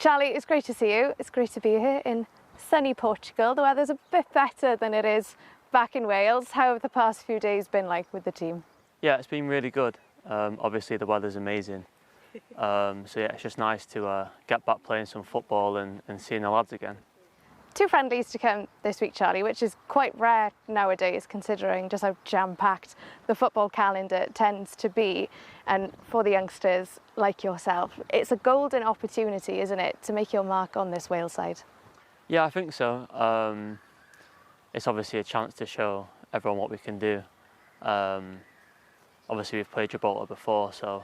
Charlie, it's great to see you. It's great to be here in sunny Portugal. The weather's a bit better than it is back in Wales. How have the past few days been like with the team? Yeah, it's been really good. Obviously the weather's amazing. So yeah, it's just nice to get back playing some football and seeing the lads again. 2 friendlies to come this week, Charlie, which is quite rare nowadays considering just how jam-packed the football calendar tends to be. And for the youngsters like yourself, it's a golden opportunity, isn't it, to make your mark on this Wales side? Yeah, I think so. It's obviously a chance to show everyone what we can do. Obviously we've played Gibraltar before, so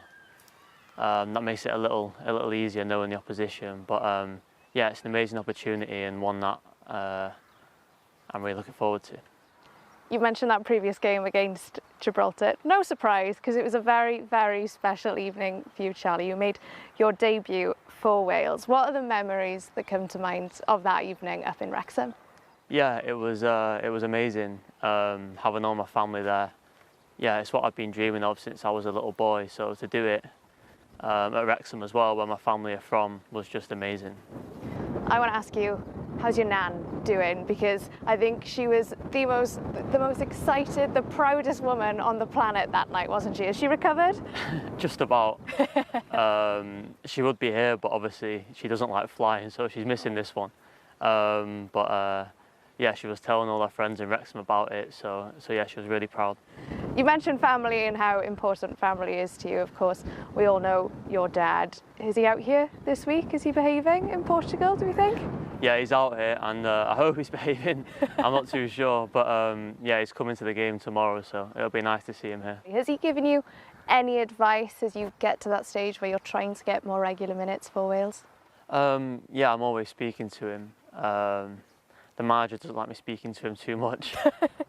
that makes it a little easier knowing the opposition. But yeah, it's an amazing opportunity and one that I'm really looking forward to. You mentioned that previous game against Gibraltar. No surprise, because it was a very, very special evening for you, Charlie. You made your debut for Wales. What are the memories that come to mind of that evening up in Wrexham? Yeah, it was amazing having all my family there. Yeah, it's what I've been dreaming of since I was a little boy. So to do it at Wrexham as well, where my family are from, was just amazing. I want to ask you, how's your nan doing? Because I think she was the most excited, the proudest woman on the planet that night, wasn't she? Has she recovered? Just about. She would be here, but obviously she doesn't like flying, so she's missing this one. Yeah, she was telling all her friends in Wrexham about it, so yeah, she was really proud. You mentioned family and how important family is to you, of course. We all know your dad. Is he out here this week? Is he behaving in Portugal, do we think? Yeah, he's out here and I hope he's behaving. I'm not too sure, but yeah, he's coming to the game tomorrow, so it'll be nice to see him here. Has he given you any advice as you get to that stage where you're trying to get more regular minutes for Wales? Yeah, I'm always speaking to him. The manager doesn't like me speaking to him too much.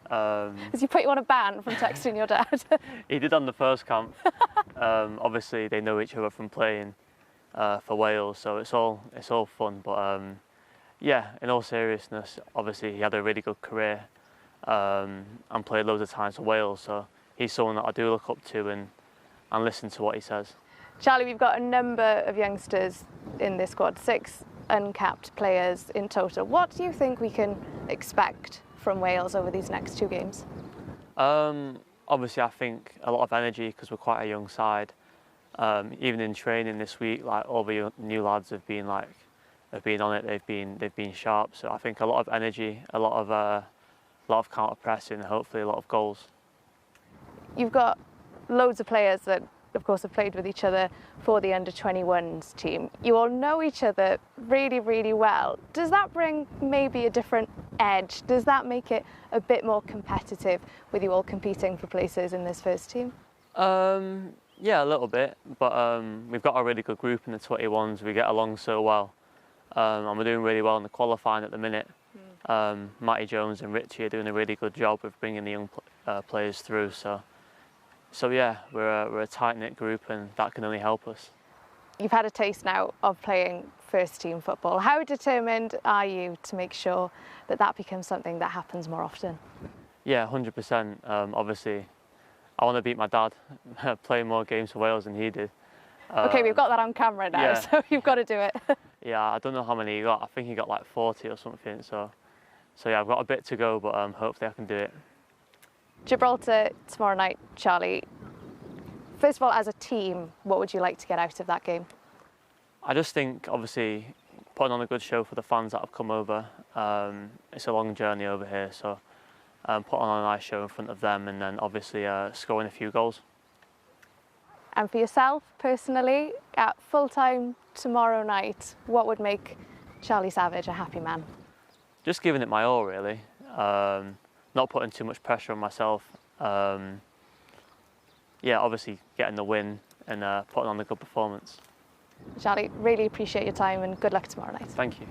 Has he put you on a ban from texting your dad? He did on the first camp. Obviously, they know each other from playing for Wales, so it's all fun. But yeah, in all seriousness, obviously he had a really good career and played loads of times for Wales. So he's someone that I do look up to and listen to what he says. Charlie, we've got a number of youngsters in this squad, 6 uncapped players in total. What do you think we can expect from Wales over these next 2 games? Obviously, I think a lot of energy because we're quite a young side. Even in training this week, like all the new lads have been on it. They've been sharp. So I think a lot of energy, a lot of counter pressing, and hopefully a lot of goals. You've got loads of players that, of course, have played with each other for the under-21s team. You all know each other really, really well. Does that bring maybe a different edge? Does that make it a bit more competitive with you all competing for places in this first team? Yeah, a little bit, but we've got a really good group in the 21s. We get along so well, and we're doing really well in the qualifying at the minute. Matty Jones and Richie are doing a really good job of bringing the young players through. So yeah, we're a tight-knit group and that can only help us. You've had a taste now of playing first-team football. How determined are you to make sure that that becomes something that happens more often? Yeah, 100%. Obviously, I want to beat my dad, playing more games for Wales than he did. OK, we've got that on camera now, yeah. So you've got to do it. Yeah, I don't know how many he got. I think he got like 40 or something. So yeah, I've got a bit to go, but hopefully I can do it. Gibraltar tomorrow night, Charlie. First of all, as a team, what would you like to get out of that game? I just think, obviously, putting on a good show for the fans that have come over. It's a long journey over here, so putting on a nice show in front of them and then obviously scoring a few goals. And for yourself, personally, at full-time tomorrow night, what would make Charlie Savage a happy man? Just giving it my all, really. Not putting too much pressure on myself. Yeah, obviously getting the win and putting on a good performance. Charlie, really appreciate your time and good luck tomorrow night. Thank you.